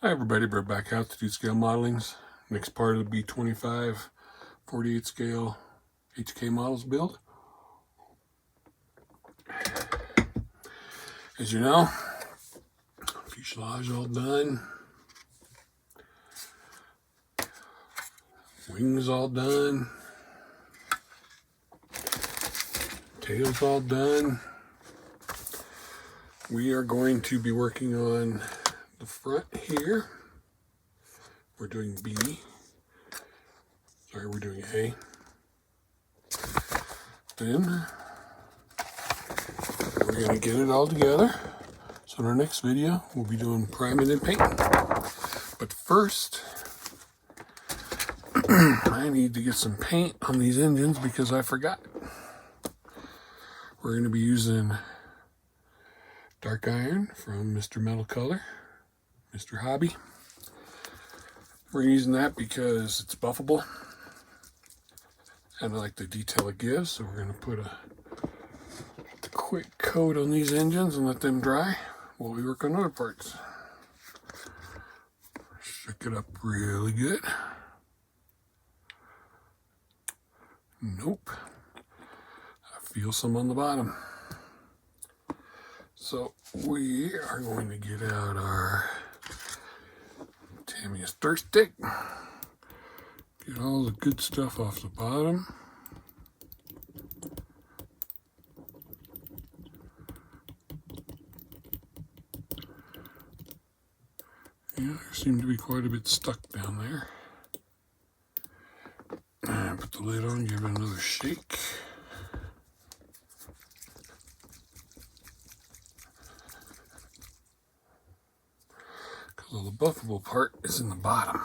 Hi everybody, we're back out to do scale modelings. Next part of the B-25 48 scale HK models build. As you know, fuselage all done, wings all done, tails all done. We are going to be working on the front here. We're doing B. Sorry, we're doing A. Then we're going to get it all together. So in our next video, we'll be doing priming and painting. But first, I need to get some paint on these engines because I forgot. We're going to be using dark iron from Mr. Metal Color, Mr. Hobby. We're using that because it's buffable and I like the detail it gives. So we're going to put a quick coat on these engines and let them dry while we work on other parts. Shake it up really good. Nope. I feel some on the bottom. So we are going to get out our Tamiya stir stick, get all the good stuff off the bottom. Yeah, there seemed to be quite a bit stuck down there. And put the lid on, give it another shake. Because the buffable part is in the bottom.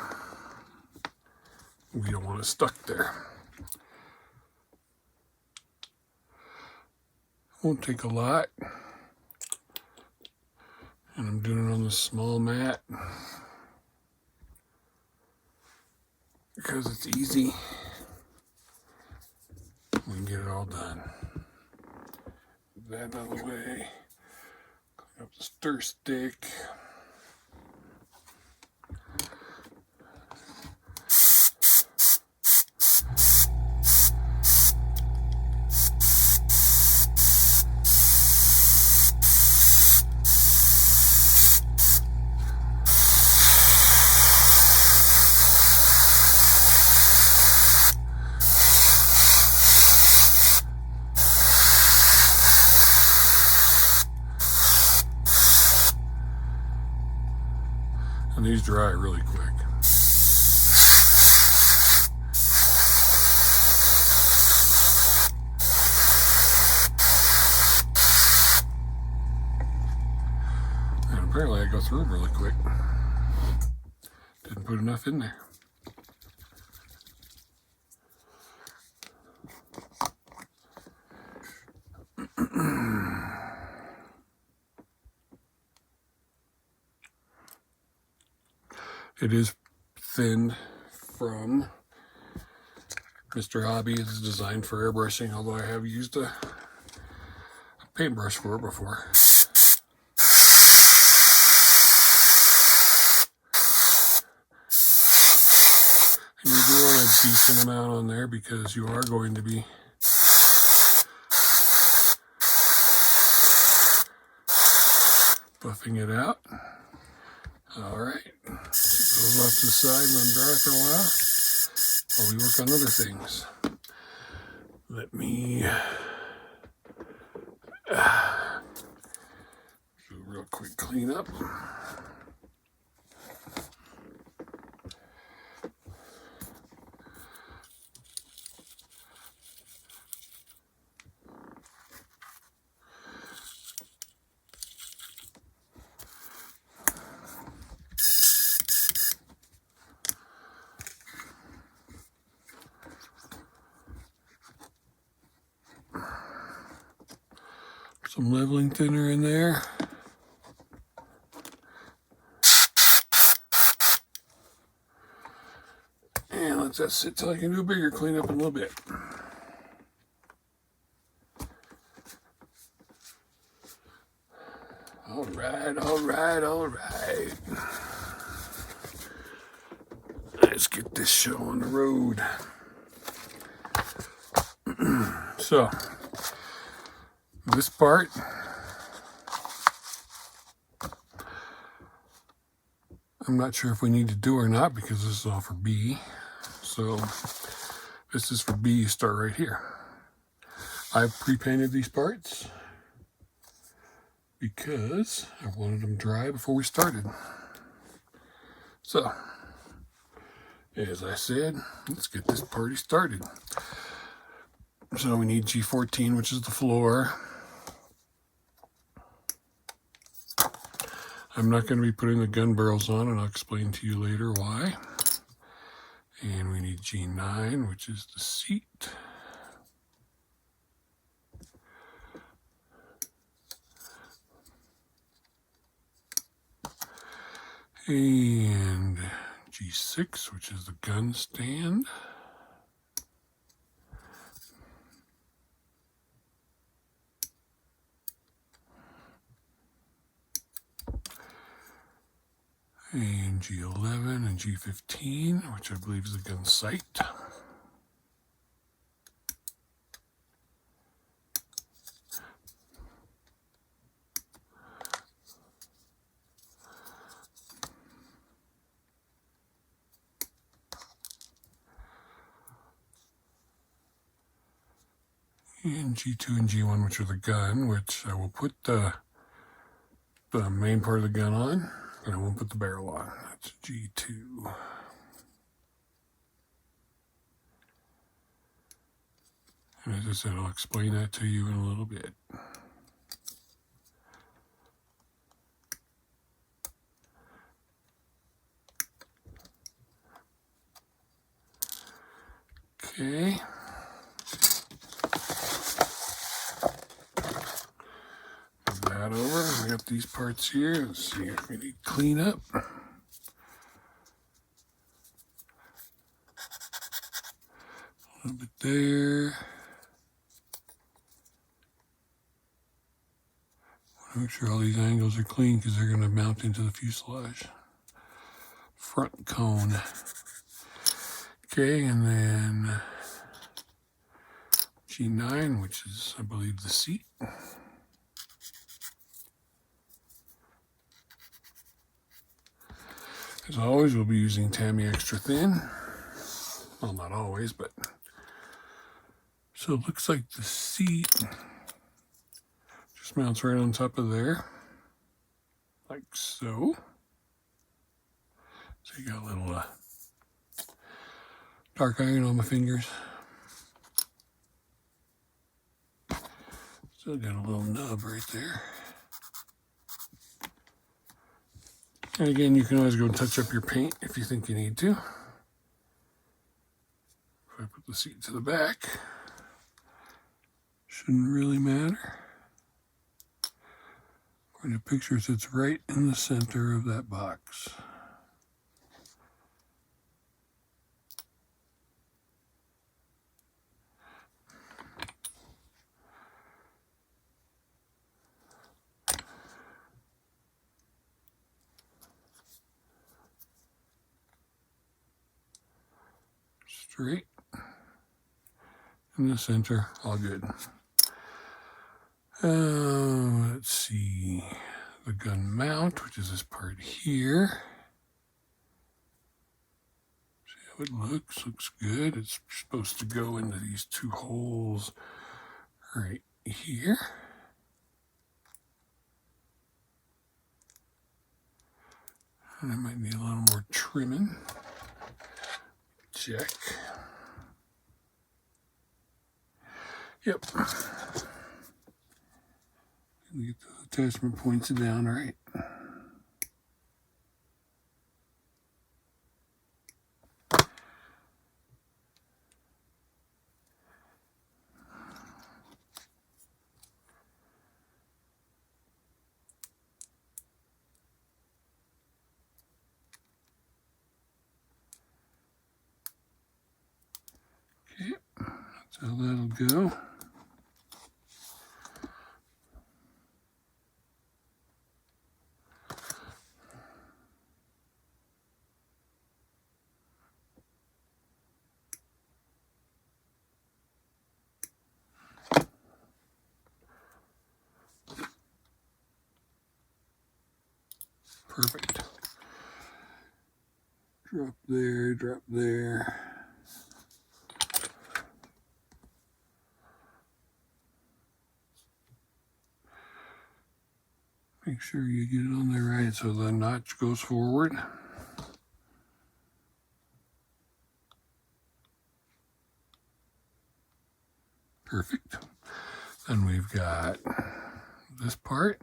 We don't want it stuck there. Won't take a lot. And I'm doing it on this small mat because it's easy. We can get it all done. Get that out of the way. Clean up the stir stick. And these dry really quick. And apparently I go through them really quick. Didn't put enough in there. It is thinned from Mr. Hobby. It's designed for airbrushing, although I have used a paintbrush for it before. And you do want a decent amount on there because you are going to be buffing it out. Alright, keep those off to the side and let them dry for a while we work on other things. Let me do a real quick cleanup. Some leveling thinner in there. And let that sit till I can do a bigger cleanup in a little bit. All right. let's get this show on the road. So, this part, I'm not sure if we need to do or not because this is all for B. So, this is for B, you start right here. I've pre-painted these parts because I wanted them dry before we started. So, as I said, let's get this party started. So we need G14, which is the floor. I'm not going to be putting the gun barrels on, and I'll explain to you later why. And we need G9, which is the seat. And G6, which is the gun stand. And G11 and G15, which I believe is the gun sight. And G2 and G1, which are the gun, which I will put the main part of the gun on, and I won't put the barrel on. That's G2. And as I said, I'll explain that to you in a little bit. Okay. Move that over. We got these parts here. Let's see if we need cleanup. A little bit there. Make sure all these angles are clean because they're going to mount into the fuselage. Front cone. Okay, and then G9, which is, I believe, the seat. As always, we'll be using Tamiya Extra Thin. Well, not always, but... So it looks like the seat just mounts right on top of there. Like so. So you got a little dark iron on my fingers. Still got a little nub right there. And again, you can always go and touch up your paint if you think you need to. If I put the seat to the back, shouldn't really matter. In the pictures, it's right in the center of that box. Straight in the center, all good. Let's see, the gun mount, which is this part here. See how it looks good. It's supposed to go into these two holes right here. And I might need a little more trimming. Check. Yep. Get those attachment points down right. Okay, that's how that'll go. Perfect. Drop there, drop there. Make sure you get it on there right so the notch goes forward. Perfect. Then we've got this part,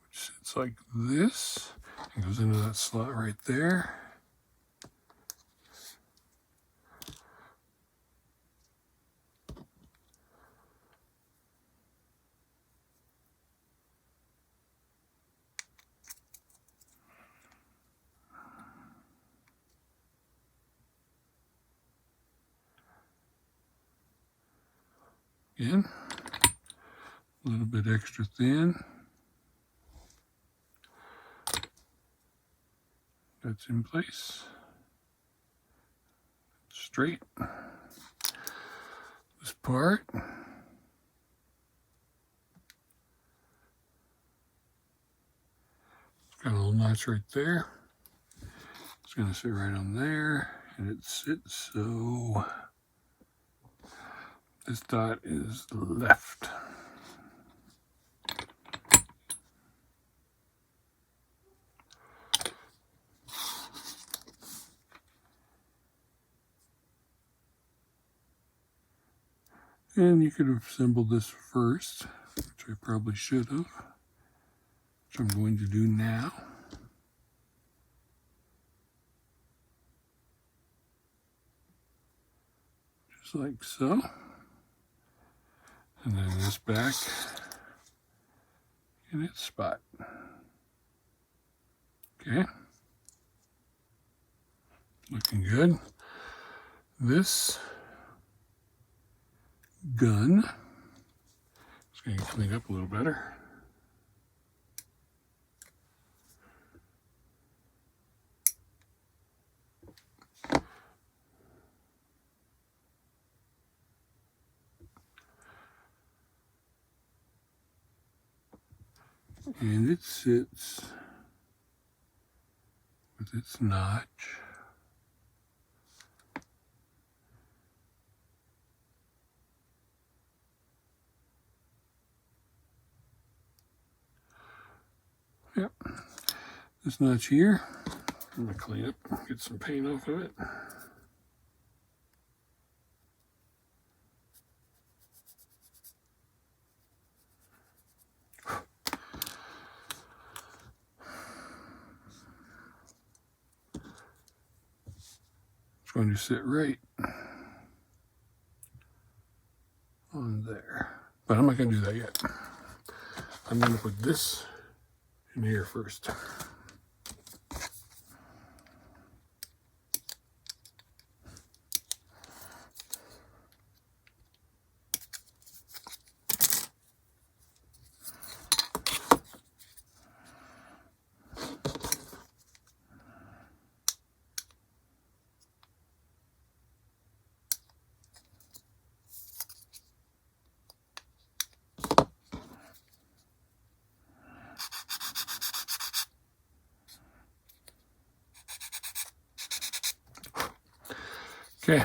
which sits like this and goes into that slot right there. Again, a little bit extra thin. That's in place. Straight. This part. It's got a little notch right there. It's going to sit right on there, and it sits so this dot is left. And you could have assembled this first, which I probably should have, which I'm going to do now. Just like so. And then this back in its spot. Okay. Looking good. This gun is going to clean up a little better. And it sits with its notch. Yep. This notch here, I'm going to clean up, get some paint off of it. It's going to sit right on there. But I'm not going to do that yet. I'm going to put this in here first. Okay.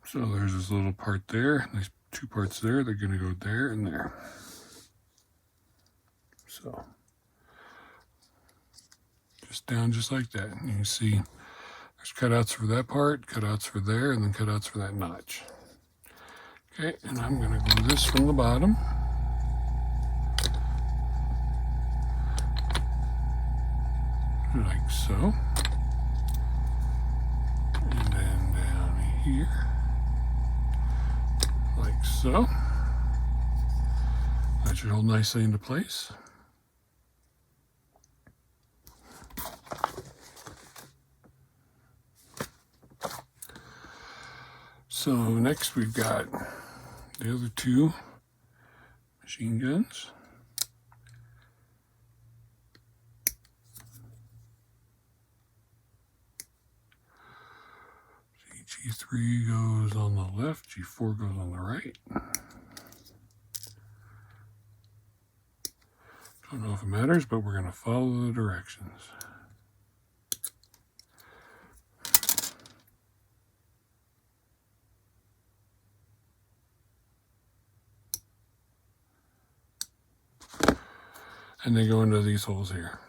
So there's this little part there, these two parts there, they're going to go there and there. So, just down just like that. And you can see there's cutouts for that part, cutouts for there, and then cutouts for that notch. Okay, and I'm going to glue this from the bottom. Like so. And then down here. Like so. That should hold nicely into place. So next we've got the other two machine guns. G3 goes on the left, G4 goes on the right. Don't know if it matters, but we're going to follow the directions. And they go into these holes here.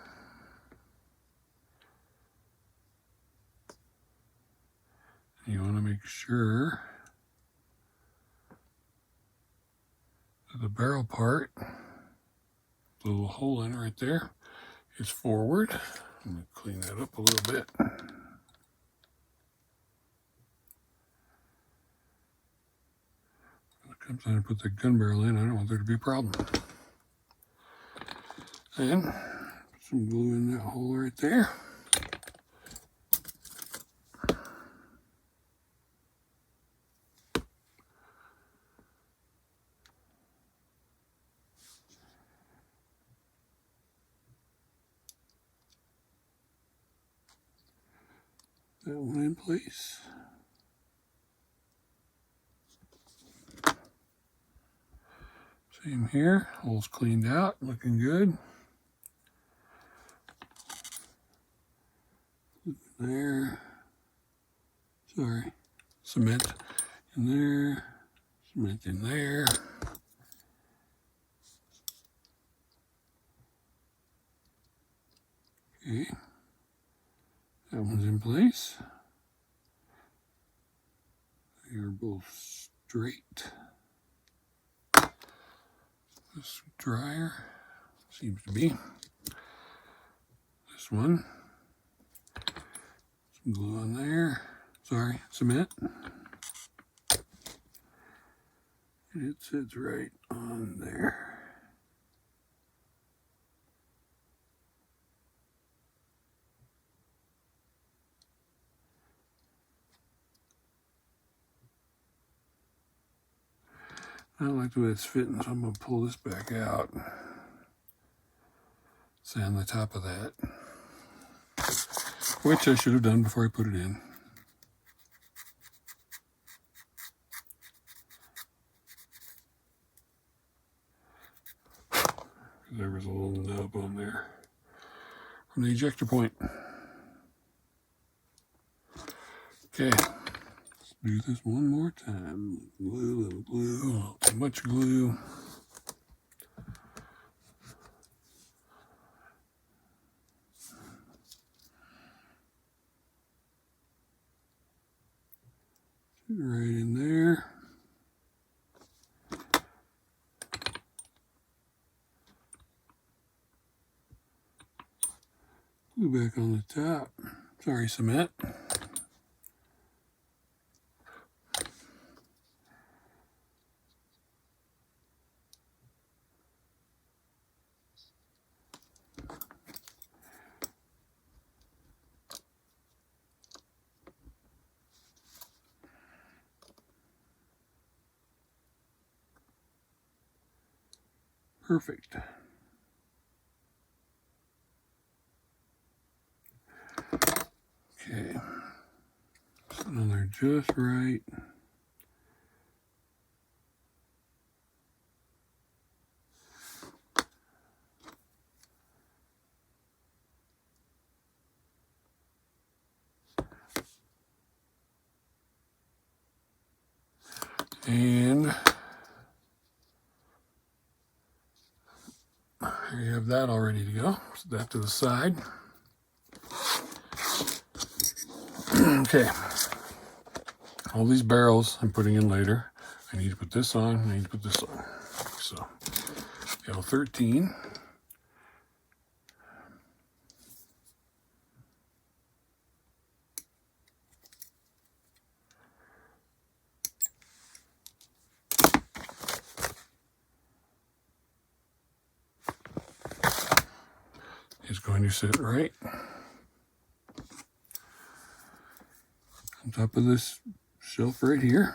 You want to make sure that the barrel part, the little hole in right there, is forward. I'm going to clean that up a little bit. When it comes time to put the gun barrel in, I don't want there to be a problem. And put some glue in that hole right there. That one in place. Same here, holes cleaned out, looking good. There, sorry, cement in there, cement in there. Okay, that one's in place. They are both straight. This dryer seems to be. This one, some glue on there. Sorry, cement. And it sits right on there. I don't like the way it's fitting, so I'm going to pull this back out. Sand the top of that, which I should have done before I put it in. There was a little nub on there from the ejector point. Okay, let's do this one more time. Glue, little glue, too much glue. Right in there. Glue back on the top. Sorry, cement. Perfect. Okay, so now they're just right. And here you have that all ready to go. Set that to the side. Okay, all these barrels I'm putting in later. I need to put this on, I need to put this on. So, L13. Is going to sit right on top of this shelf right here.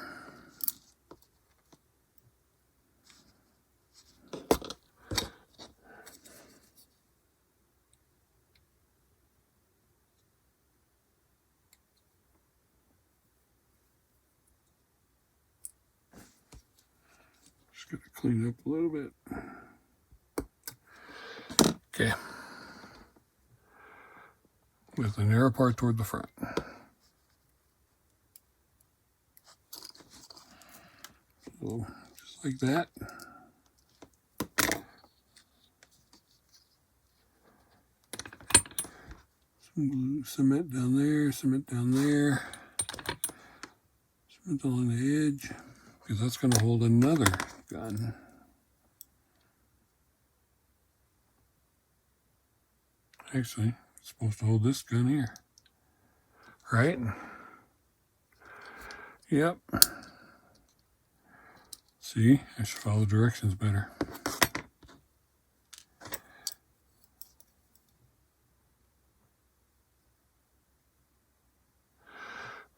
Gotta clean up a little bit. Okay. With the narrow part toward the front. So, just like that. Some blue cement down there, cement down there. Cement along the edge, because that's going to hold another gun. Actually, it's supposed to hold this gun here. Right? Yep. See, I should follow directions better.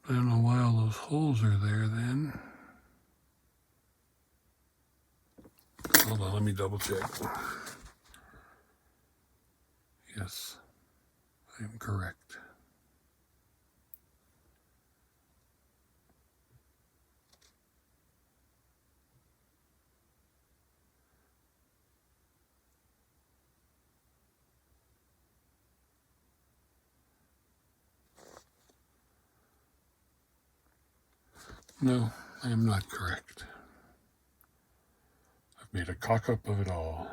I don't know why all those holes are there then. Hold on, let me double check. Yes, I am correct. No, I am not correct. I've made a cock-up of it all.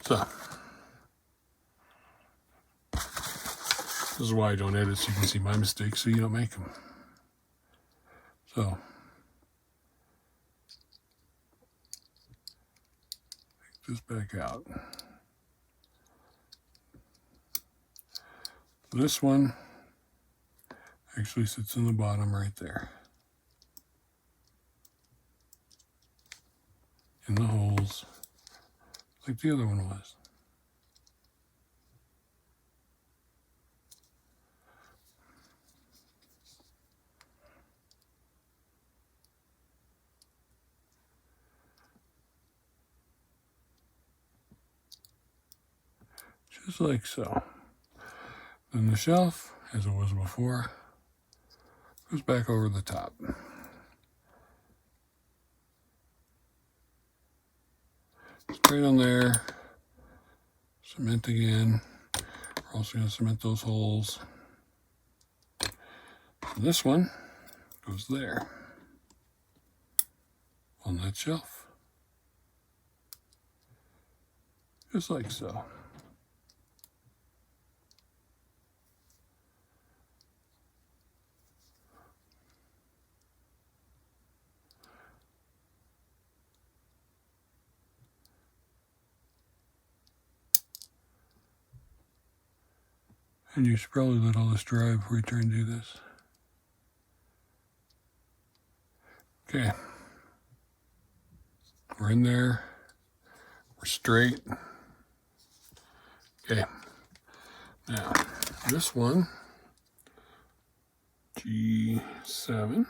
So, this is why I don't edit, so you can see my mistakes so you don't make them. So, take this back out. This one actually sits in the bottom right there. In the holes, like the other one was. Just like so. Then the shelf, as it was before, goes back over the top. Straight on there. Cement again. We're also going to cement those holes. And this one goes there on that shelf. Just like so. And you should probably let all this dry before you try and do this. Okay. We're in there. We're straight. Okay. Now, this one, G7.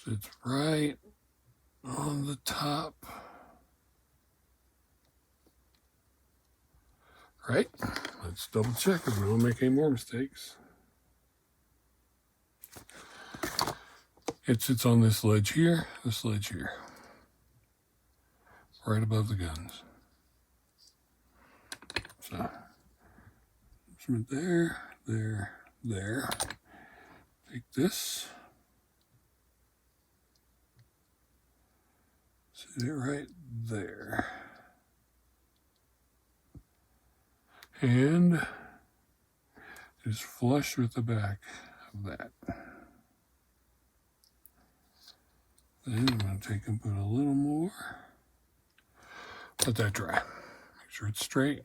Sits right on the top. Right? Let's double check if we don't make any more mistakes. It sits on this ledge here, right above the guns. So, cement there, there. Take this, sit it right there. And is flush with the back of that. Then I'm going to take and put a little more. Let that dry. Make sure it's straight.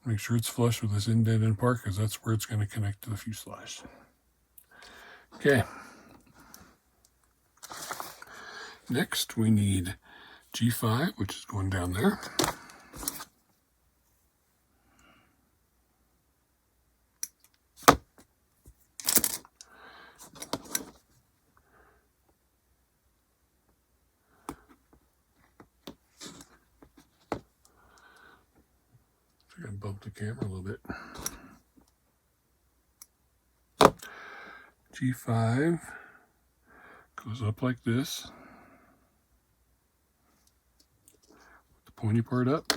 Make sure it's flush with this indent in part because that's where it's going to connect to the fuselage. Okay. Next we need G5, which is going down there. bump the camera a little bit. G5 goes up like this. The pointy part up.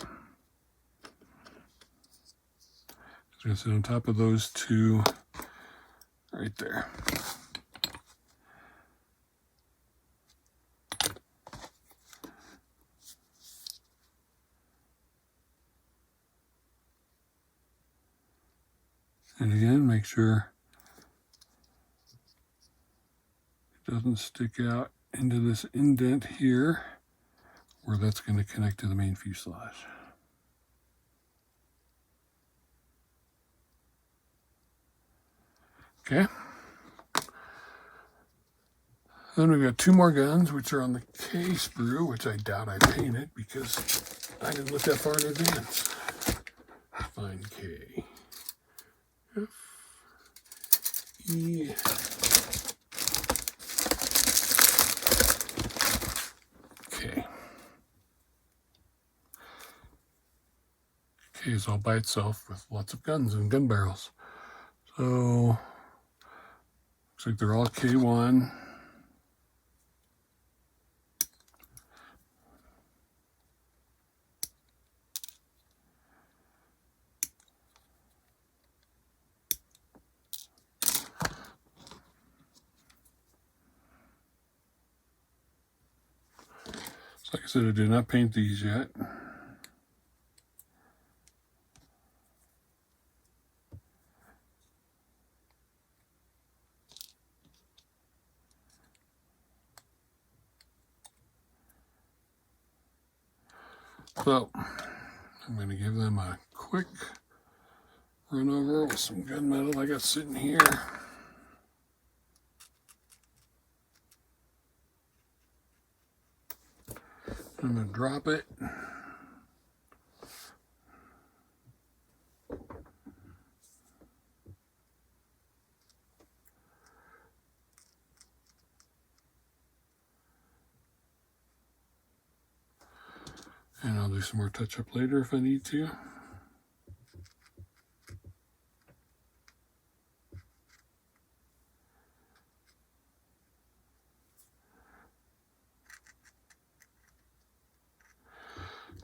It's going to sit on top of those two right there. And again, make sure it doesn't stick out into this indent here where that's going to connect to the main fuselage. Okay. Then we've got two more guns, which are on the K sprue, which I doubt I painted because I didn't look that far in advance. Find K. F. E. K. K is all by itself with lots of guns and gun barrels. So, looks like they're all K1. Like I said, I did not paint these yet. So, I'm going to give them a quick run over with some gunmetal I got sitting here. I'm going to drop it. And I'll do some more touch-up later if I need to.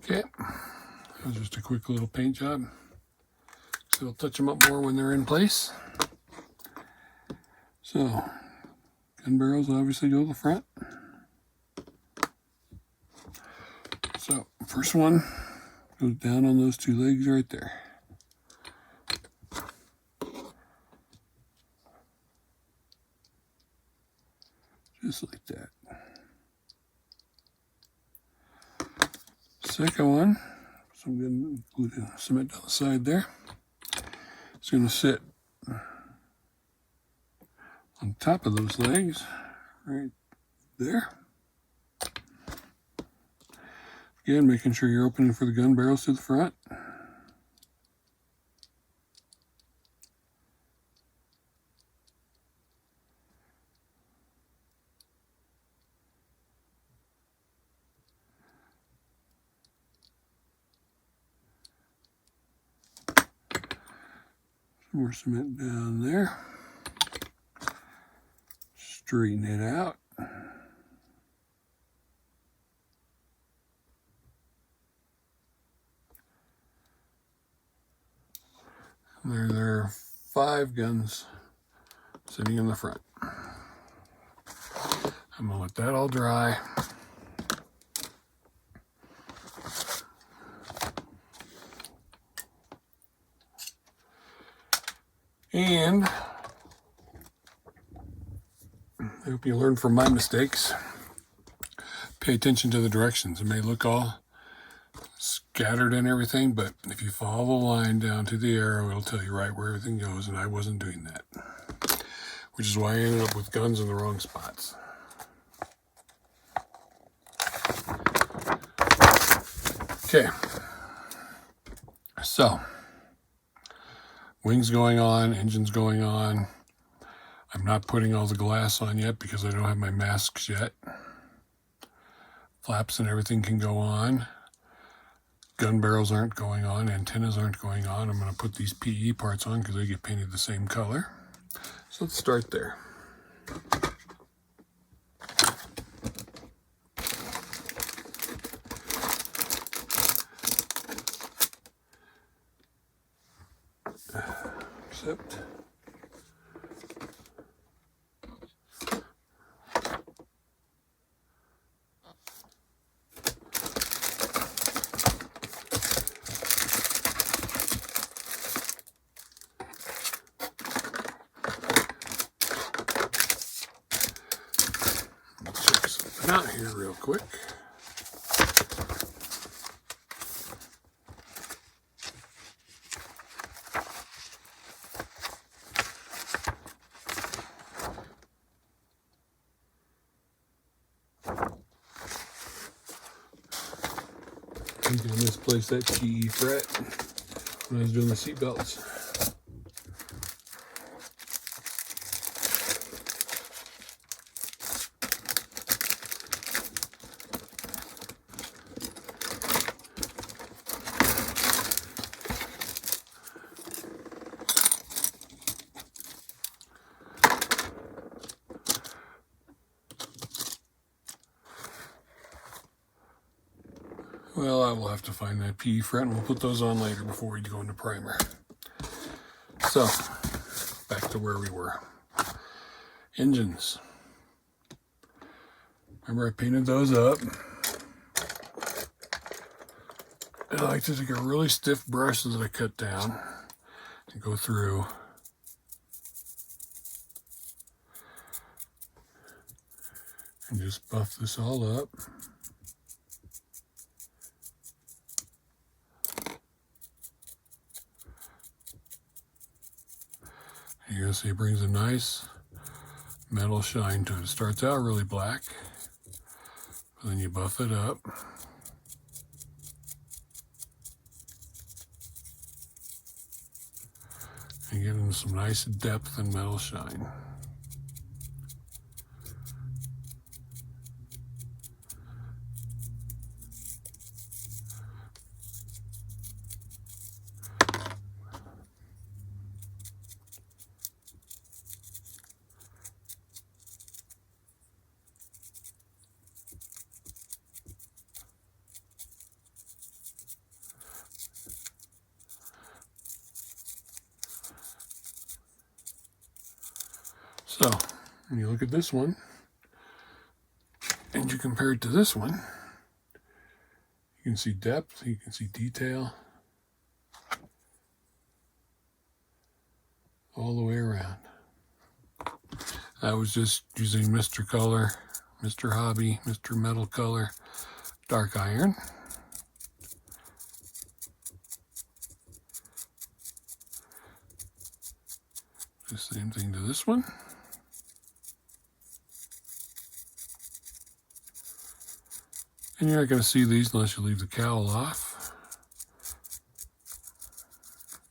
Okay, that was just a quick little paint job. So I'll touch them up more when they're in place. So, gun barrels obviously go to the front. So, first one goes down on those two legs right there. Just like that. Second one, so I'm going to glue cement down the side there. It's going to sit on top of those legs right there. Again, making sure you're opening for the gun barrels to the front. Some more cement down there. Straighten it out. There are 5 guns sitting in the front. I'm going to let that all dry. And I hope you learn from my mistakes. Pay attention to the directions. It may look all scattered and everything, but if you follow the line down to the arrow, it'll tell you right where everything goes, and I wasn't doing that. Which is why I ended up with guns in the wrong spots. Okay. So, wings going on, engines going on. I'm not putting all the glass on yet because I don't have my masks yet. Flaps and everything can go on. gun barrels aren't going on, antennas aren't going on. I'm going to put these PE parts on because they get painted the same color. So let's start there. Except check something out here real quick. I think I misplaced that PE fret when I was doing the seat belts. Well, I will have to find that PE fret and we'll put those on later before we go into primer. So, back to where we were. Engines. Remember I painted those up. And I like to take a really stiff brush that I cut down and go through and just buff this all up. You're going to see it brings a nice metal shine to it. It starts out really black, but then you buff it up. And give them some nice depth and metal shine. So, when you look at this one, and you compare it to this one, you can see depth, you can see detail, all the way around. I was just using Mr. Color, Mr. Hobby, Mr. Metal Color, dark iron. The same thing to this one. And you're not going to see these unless you leave the cowl off.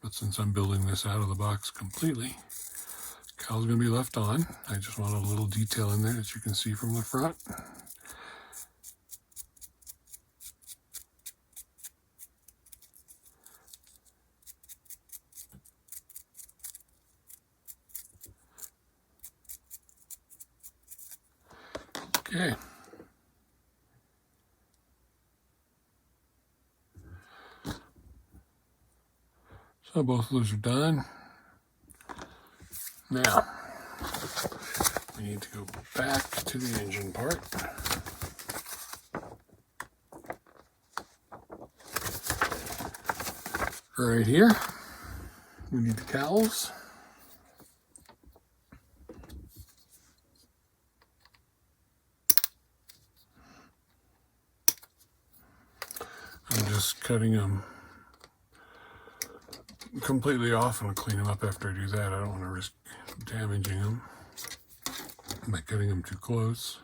But since I'm building this out of the box completely, the cowl's going to be left on. I just want a little detail in there that you can see from the front. Okay. So both of those are done. Now, we need to go back to the engine part. Right here, we need the cowls. I'm just cutting them completely off and I'll clean them up after I do that. I don't want to risk damaging them by cutting them too close.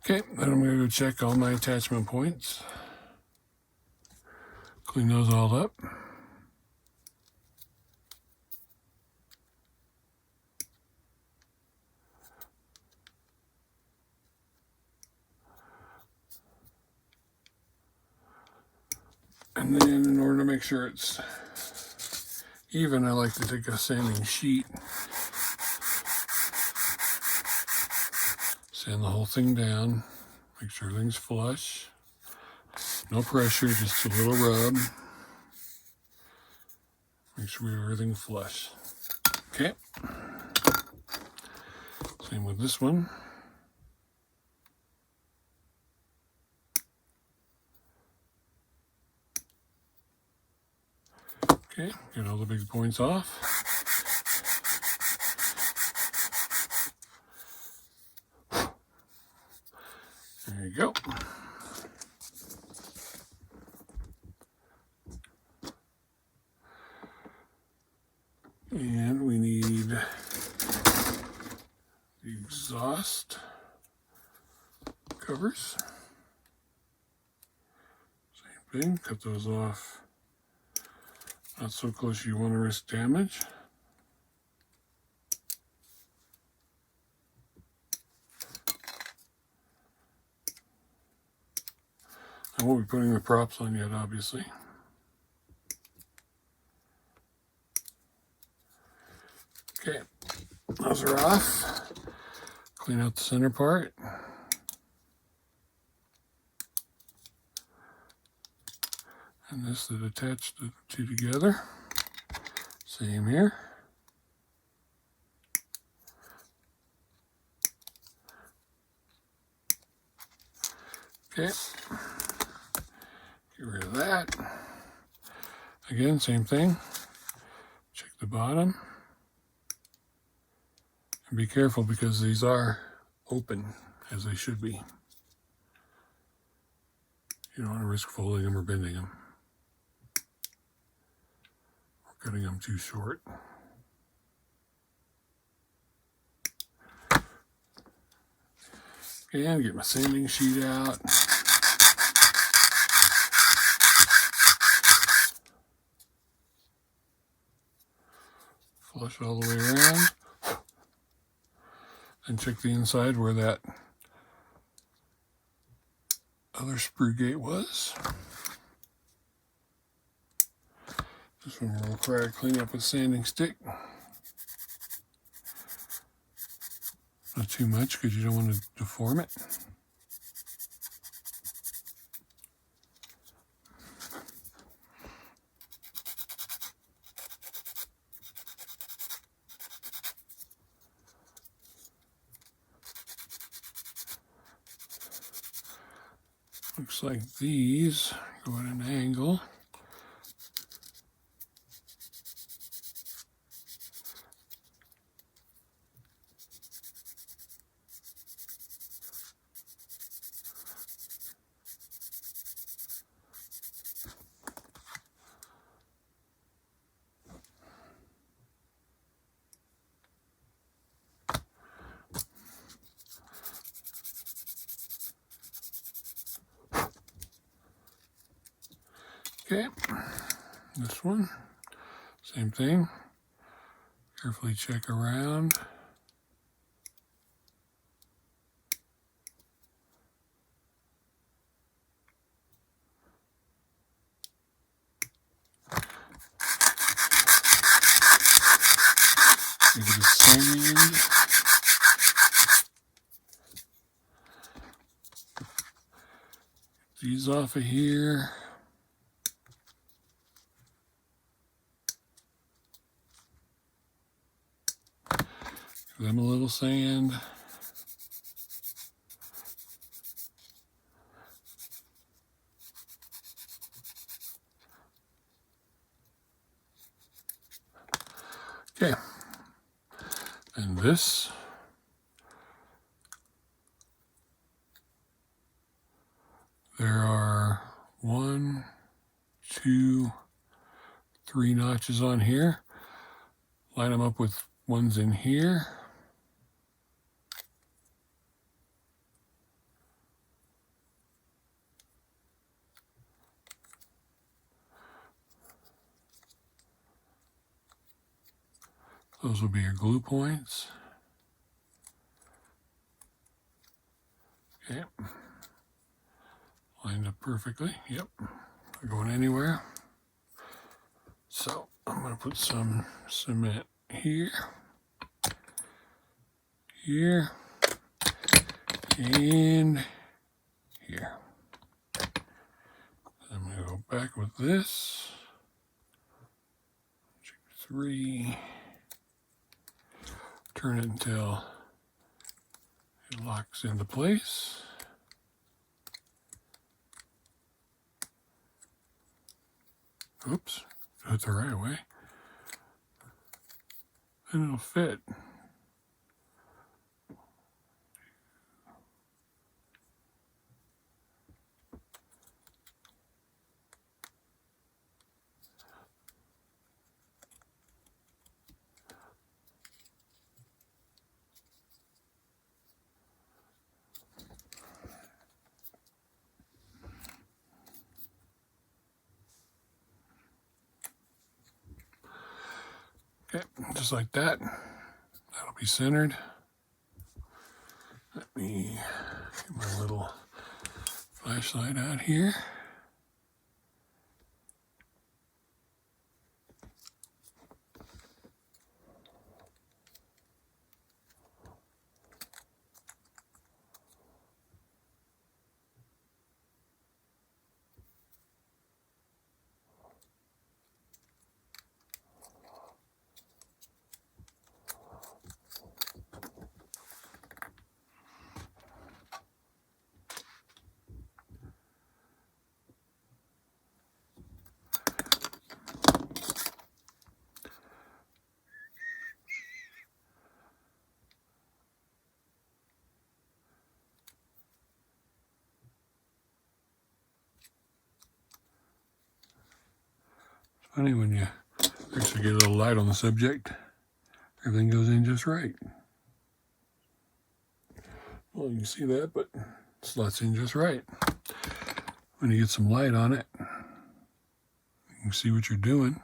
Okay, then I'm going to go check all my attachment points. Clean those all up. And then in order to make sure it's even, I like to take a sanding sheet, sand the whole thing down, make sure everything's flush. No pressure, just a little rub. Make sure we have everything flush. Okay. Same with this one. Okay, get all the big points off. There you go. And we need the exhaust covers. Same thing, cut those off. Not so close you want to risk damage. I won't be putting the props on yet, obviously. Okay, those are off. Clean out the center part. And this that attached the two together. Same here. Okay. Get rid of that. Again, same thing. Check the bottom. And be careful because these are open, as they should be. You don't want to risk folding them or bending them. Or cutting them too short. And get my sanding sheet out. Flush all the way around. And check the inside where that other sprue gate was. This one will require clean up with a sanding stick. Not too much because you don't want to deform it. Looks like these go at an angle. Okay, this one, same thing. Carefully check around. Give it a sand. These off of here. Give them a little sand. Okay. And this. There are 1, 2, 3 notches on here. Line them up with ones in here. Those will be your glue points. Okay. Lined up perfectly. Yep. Not going anywhere. So I'm going to put some cement here, here, and here. I'm going to go back with this. 3. Turn it until it locks into place. Oops, do it the right way. And it'll fit. Okay, just like that. That'll be centered. Let me get my little flashlight out here. Funny when you actually get a little light on the subject, everything goes in just right. Well, you can see that, but it slots in just right. When you get some light on it, you can see what you're doing.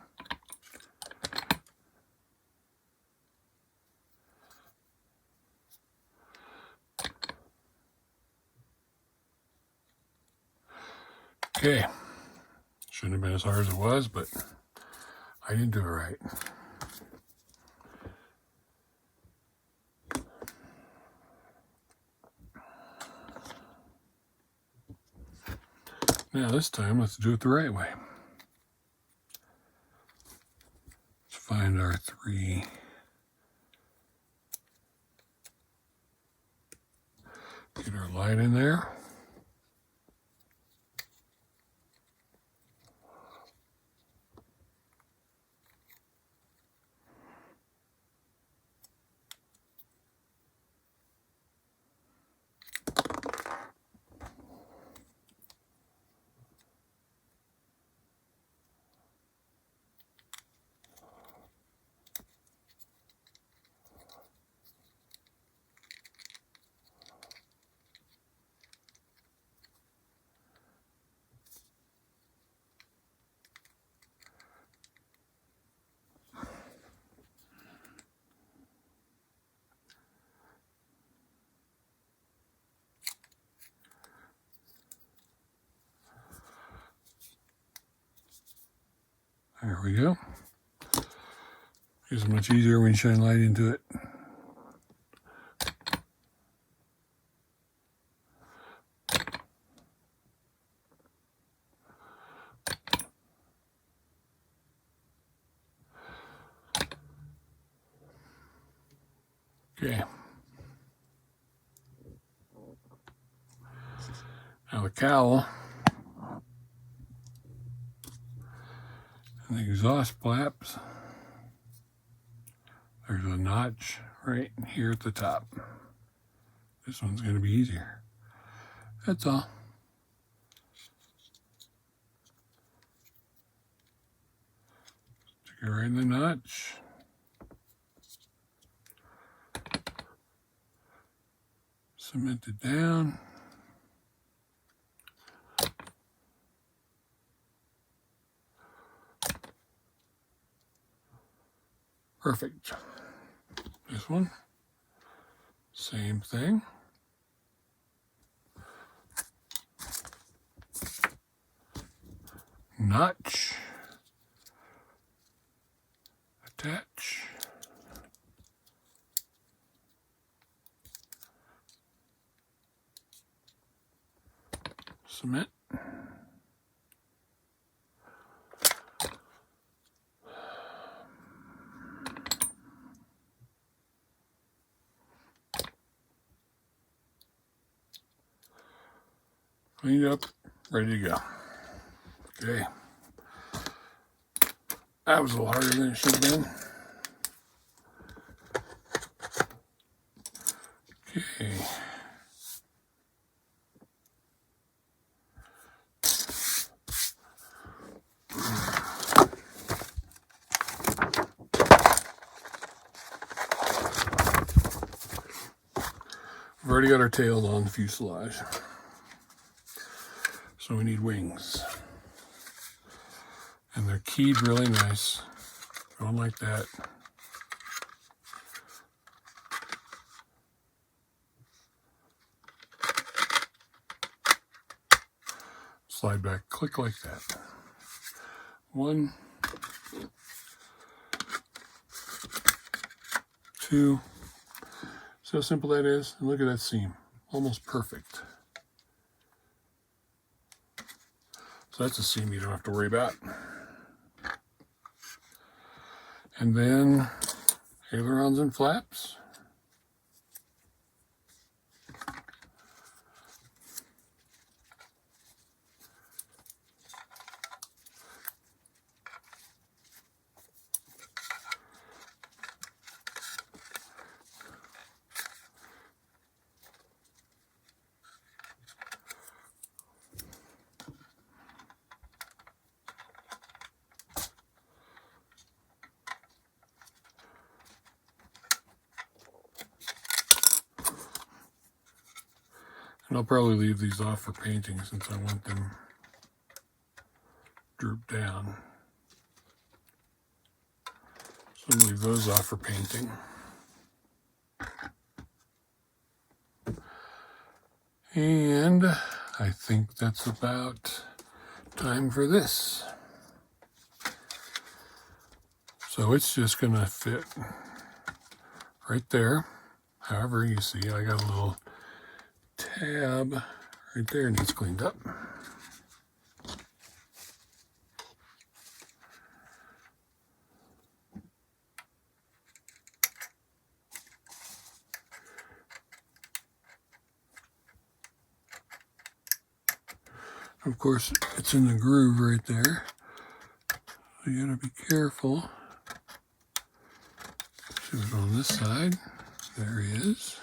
Okay, shouldn't have been as hard as it was, but I didn't do it right. Now this time, let's do it the right way. Let's find our 3. Get our light in there. There we go. It's much easier when you shine light into it. Okay. Now the cowl and the exhaust flaps, there's a notch right here at the top. This one's going to be easier. That's all. Stick it right in the notch. Cement it down. Perfect. This one, same thing. Notch, attach, cement, cleaned up, ready to go. Okay. That was a little harder than it should have been. Okay. We've already got our tails on the fuselage. So we need wings. And they're keyed really nice. Going like that. Slide back, click like that. 1, 2. See how simple that is? And look at that seam. Almost perfect. So that's a seam you don't have to worry about. And then ailerons and flaps. And I'll probably leave these off for painting since I want them drooped down. So I'll leave those off for painting. And I think that's about time for this. So it's just gonna fit right there. However, you see I got a little tab right there, needs cleaned up. Of course, it's in the groove right there. So you gotta be careful. See what's on this side. There he is.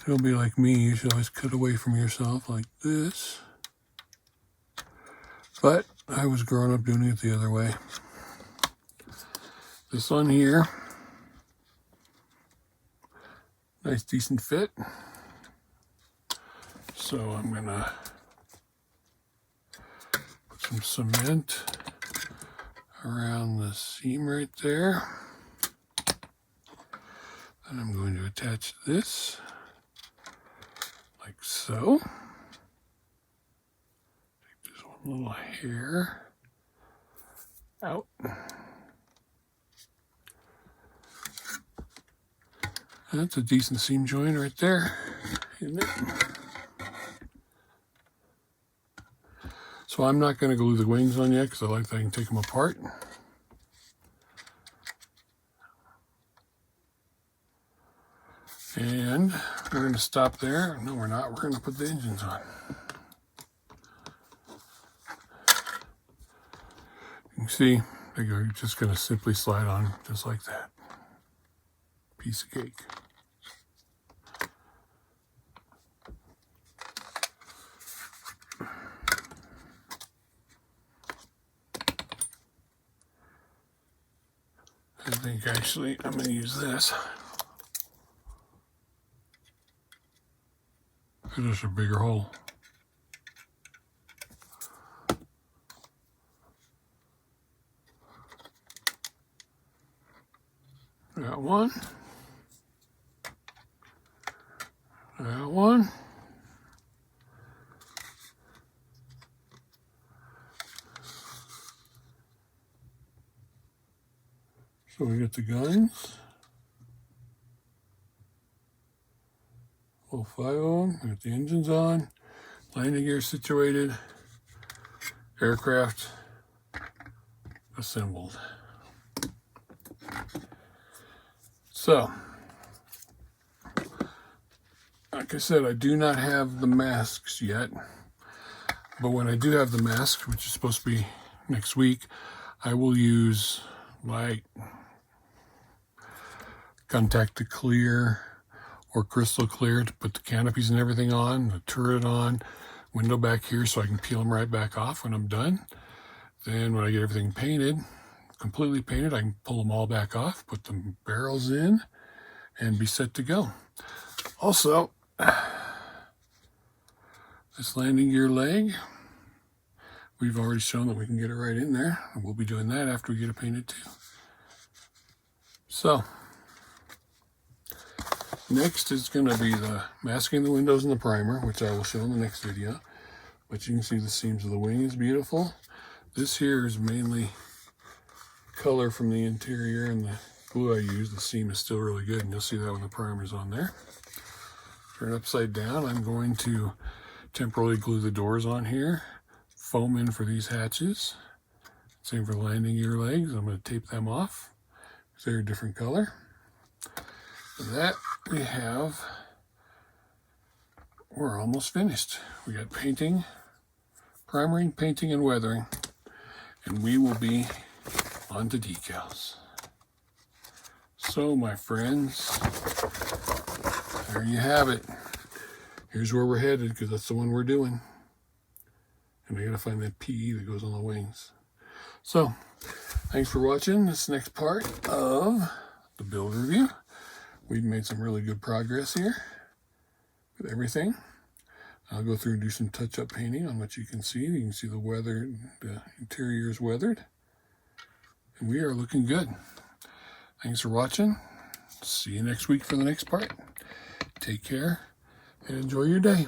Don't be like me, you should always cut away from yourself like this. But I was growing up doing it the other way. This one here, nice decent fit. So I'm gonna put some cement around the seam right there. And I'm going to attach this like so. Take this one little hair out. That's a decent seam joint right there, isn't it? So I'm not going to glue the wings on yet because I like that I can take them apart. And we're going to stop there. No, we're not. We're going to put the engines on. You can see they're just going to simply slide on just like that. Piece of cake. I think actually I'm going to use this. Because there's a bigger hole. That one. That one. So we get the guns. All 5 of them. We got the engines on. Landing gear situated. Aircraft assembled. So, like I said, I do not have the masks yet. But when I do have the masks, which is supposed to be next week, I will use like contact to clear or crystal clear to put the canopies and everything on, the turret on, window back here so I can peel them right back off when I'm done. Then when I get everything painted, completely painted, I can pull them all back off, put the barrels in, and be set to go. Also, this landing gear leg, we've already shown that we can get it right in there, and we'll be doing that after we get it painted too. So, next is going to be the masking the windows and the primer, which I will show in the next video. But you can see the seams of the wing is beautiful. This here is mainly color from the interior, and the glue I use, the seam is still really good, and you'll see that when the primer's on there. Turn it upside down. I'm going to temporarily glue the doors on here, foam in for these hatches. Same for the landing gear legs. I'm going to tape them off because they're a different color. And that we have, we're almost finished. We got painting, primering, painting, and weathering. And we will be on to decals. So, my friends, there you have it. Here's where we're headed, because that's the one we're doing. And I gotta find that PE that goes on the wings. So, thanks for watching this next part of the build review. We've made some really good progress here with everything. I'll go through and do some touch-up painting on what you can see. You can see the interior is weathered. And we are looking good. Thanks for watching. See you next week for the next part. Take care and enjoy your day.